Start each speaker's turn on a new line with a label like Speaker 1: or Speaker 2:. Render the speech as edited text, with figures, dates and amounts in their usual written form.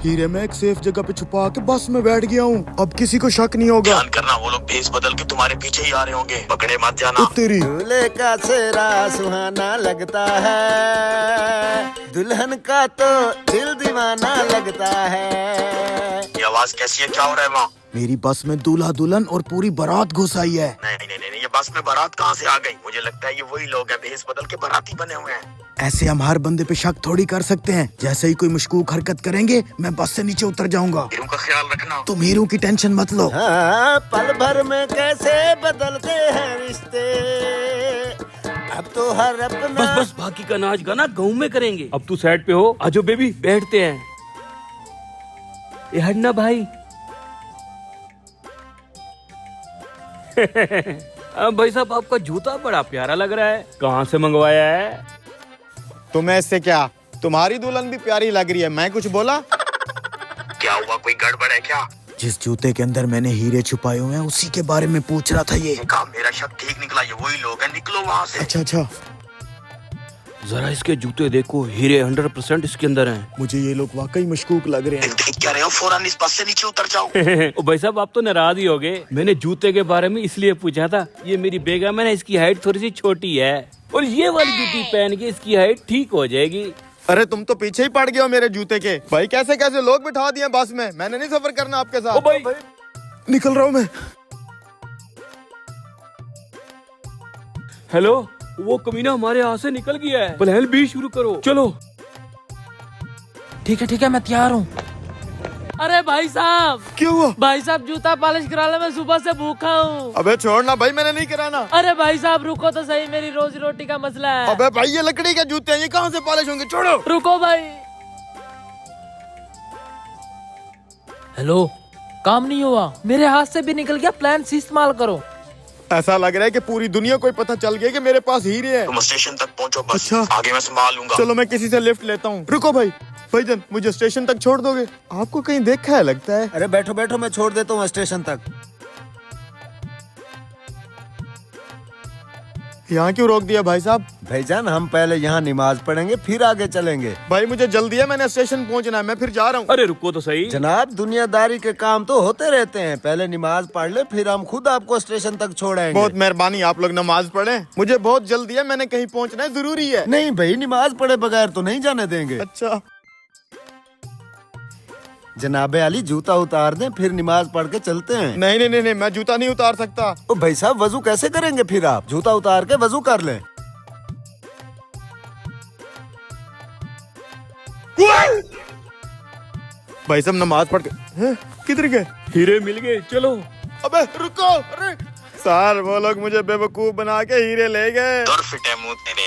Speaker 1: हीरे मैं एक सेफ जगह पे छुपा के बस में बैठ गया हूँ। अब किसी को शक नहीं होगा।
Speaker 2: ध्यान करना, वो लोग भेस बदल के तुम्हारे पीछे ही आ रहे होंगे, पकड़े मत जाना।
Speaker 1: तेरी
Speaker 3: दूल्हे का चेहरा सुहाना लगता है, दुल्हन का तो दिल दीवाना लगता है।
Speaker 2: ये आवाज कैसी है, क्या हो रहा है वहाँ?
Speaker 1: मेरी बस में दूल्हा दुल्हन और पूरी बारात घुस आई है।
Speaker 2: नहीं, ये बस में बारात कहाँ से आ गई? मुझे लगता है ये वही लोग हैं, भेस बदल के बाराती बने हुए हैं।
Speaker 1: ऐसे हम हर बंदे पे शक थोड़ी कर सकते हैं। जैसे ही कोई मशकूक हरकत करेंगे मैं बस से नीचे उतर जाऊंगा।
Speaker 2: हीरों का ख्याल रखना।
Speaker 1: तुम हीरो की टेंशन मत लो।
Speaker 3: हाँ, पल भर में कैसे बदलते हैं रिश्ते, अब तो हर अपना।
Speaker 4: बस बाकी का नाच गाना गाँव में करेंगे। अब तू साइड पे हो, आजो बेबी बैठते हैं। ये हटना भाई। भाई साहब आपका जूता बड़ा प्यारा लग रहा है, कहाँ से मंगवाया है?
Speaker 5: तुम्हें इससे क्या, तुम्हारी दुल्हन भी प्यारी लग रही है। मैं कुछ बोला?
Speaker 2: क्या हुआ, कोई गड़बड़ है क्या?
Speaker 1: जिस जूते के अंदर मैंने हीरे छुपाए हुए हैं उसी के बारे में पूछ रहा था ये।
Speaker 2: कहा मेरा शक ठीक निकला, ये वही लोग हैं, निकलो वहाँ से।
Speaker 1: अच्छा,
Speaker 4: जरा इसके जूते देखो, हीरे 100% इसके अंदर हैं।
Speaker 1: मुझे ये लोग वाकई मशकूक लग रहे हैं।
Speaker 2: देख क्या रहे हो, फौरन इस बस से नीचे उतर जाओ।
Speaker 4: ओ भाई साहब आप तो नाराज ही हो गए। मैंने जूते के बारे में इसलिए पूछा था, ये मेरी बेगम है ना, इसकी हाइट थोड़ी सी छोटी है और ये वाली जूती पहन के इसकी हाइट ठीक हो जाएगी।
Speaker 5: अरे तुम तो पीछे ही पड़ गए हो मेरे जूते के। भाई कैसे कैसे लोग बिठा दिए बस में, मैंने नहीं सफर करना आपके साथ।
Speaker 4: ओ भाई
Speaker 1: निकल रहा हूँ मैं।
Speaker 4: हेलो, वो कमीना हमारे यहाँ से निकल गया है। प्लान भी शुरू करो, चलो।
Speaker 6: ठीक है मैं तैयार हूँ। अरे भाई साहब,
Speaker 1: क्या हुआ?
Speaker 6: भाई साहब जूता पॉलिश करा ले, मैं सुबह से भूखा हूँ।
Speaker 5: अबे छोड़ना भाई, मैंने नहीं कराना।
Speaker 6: अरे भाई साहब रुको तो सही, मेरी रोजी रोटी का मसला है।
Speaker 5: अबे भाई ये लकड़ी के जूते हैं, ये कहाँ से पॉलिश होंगे? छोड़ो।
Speaker 6: रुको भाई। हेलो, काम नहीं हुआ, मेरे हाथ से भी निकल गया। प्लान सी इस्तेमाल करो।
Speaker 5: ऐसा लग रहा है कि पूरी दुनिया को पता चल गया कि मेरे पास हीरे है।
Speaker 2: तुम स्टेशन तक पहुँचो बस,
Speaker 1: अच्छा।
Speaker 2: आगे मैं संभाल लूंगा।
Speaker 5: चलो मैं किसी से लिफ्ट लेता हूँ। रुको भाईजान मुझे स्टेशन तक छोड़ दोगे? आपको कहीं देखा है लगता है।
Speaker 3: अरे बैठो बैठो, मैं छोड़ देता हूँ स्टेशन तक।
Speaker 5: यहाँ क्यों रोक दिया भाई साहब?
Speaker 3: भाईजान हम पहले यहाँ नमाज पढ़ेंगे फिर आगे चलेंगे।
Speaker 5: भाई मुझे जल्दी है, मैंने स्टेशन पहुँचना है, मैं फिर जा रहा हूँ।
Speaker 4: अरे रुको तो सही।
Speaker 3: जनाब दुनियादारी के काम तो होते रहते हैं, पहले नमाज पढ़ ले फिर हम खुद आपको स्टेशन तक छोड़ेंगे।
Speaker 5: बहुत मेहरबानी, आप लोग नमाज पढ़ें, मुझे बहुत जल्दी है, मैंने कहीं पहुँचना है, जरूरी है।
Speaker 3: नहीं भाई, नमाज पढ़े बगैर तो नहीं जाने देंगे।
Speaker 5: अच्छा
Speaker 3: जनाबे अली जूता उतार दें फिर नमाज पढ़ के चलते हैं।
Speaker 5: नहीं, मैं जूता नहीं उतार सकता।
Speaker 3: ओ भाई साहब वजू कैसे करेंगे फिर? आप जूता उतार के वजू कर लें।
Speaker 5: भाई साहब नमाज पढ़ के किधर गए?
Speaker 4: हीरे मिल गए, चलो।
Speaker 5: अबे रुको, अरे सर वो लोग मुझे बेवकूफ बना के हीरे ले गए।
Speaker 2: फिट है मुंह तेरे।